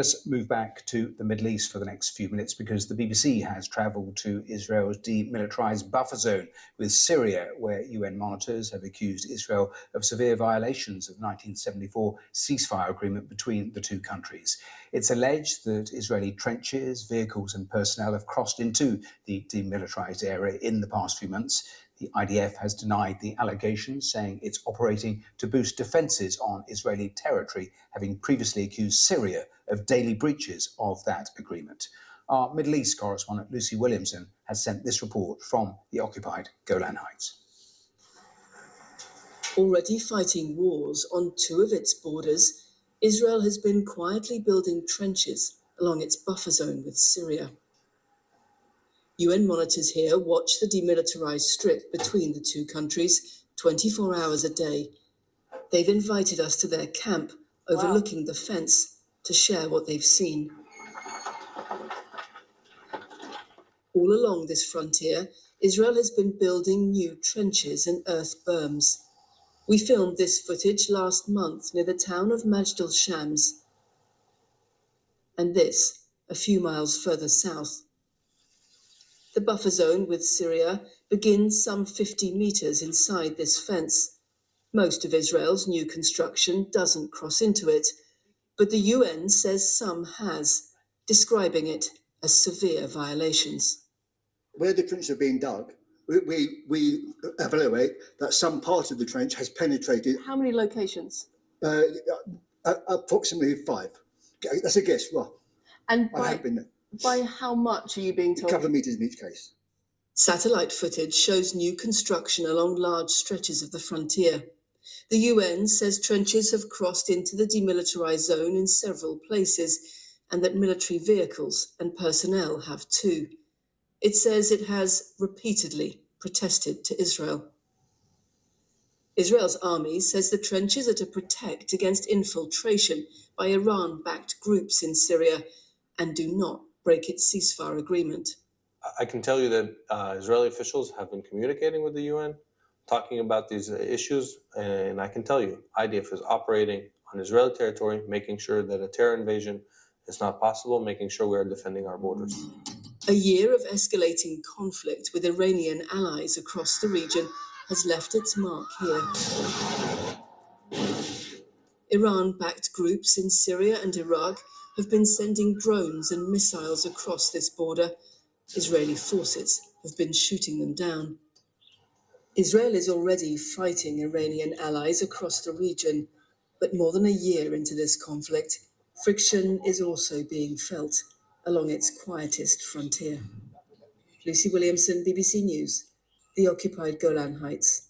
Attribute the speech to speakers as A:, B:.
A: Let's move back to the Middle East for the next few minutes because the BBC has travelled to Israel's demilitarised buffer zone with Syria, where UN monitors have accused Israel of severe violations of the 1974 ceasefire agreement between the two countries. It's alleged that Israeli trenches, vehicles and personnel have crossed into the demilitarised area in the past few months. The IDF has denied the allegations, saying it's operating to boost defences on Israeli territory, having previously accused Syria of daily breaches of that agreement. Our Middle East correspondent Lucy Williamson has sent this report from the occupied Golan Heights.
B: Already fighting wars on two of its borders, Israel has been quietly building trenches along its buffer zone with Syria. UN monitors here watch the demilitarised strip between the two countries 24 hours a day. They've invited us to their camp overlooking the fence to share what they've seen. All along this frontier, Israel has been building new trenches and earth berms. We filmed this footage last month near the town of Majd al-Shams, and this a few miles further south. The buffer zone with Syria begins some 50 metres inside this fence. Most of Israel's new construction doesn't cross into it, but the UN says some has, describing it as severe violations.
C: Where the trenches are being dug, we evaluate that some part of the trench has penetrated.
B: How many locations?
C: Approximately 5. That's a guess, rough.
B: And
C: I have been there.
B: By how much are you being told?
C: A couple of metres in each case.
B: Satellite footage shows new construction along large stretches of the frontier. The UN says trenches have crossed into the demilitarised zone in several places, and that military vehicles and personnel have too. It says it has repeatedly protested to Israel. Israel's army says the trenches are to protect against infiltration by Iran-backed groups in Syria and do not break its ceasefire agreement.
D: I can tell you that Israeli officials have been communicating with the UN, talking about these issues, and I can tell you, IDF is operating on Israeli territory, making sure that a terror invasion is not possible, making sure we are defending our borders.
B: A year of escalating conflict with Iranian allies across the region has left its mark here. Iran-backed groups in Syria and Iraq have been sending drones and missiles across this border. Israeli forces have been shooting them down. Israel is already fighting Iranian allies across the region, but more than a year into this conflict, friction is also being felt along its quietest frontier. Lucy Williamson, BBC News, the occupied Golan Heights.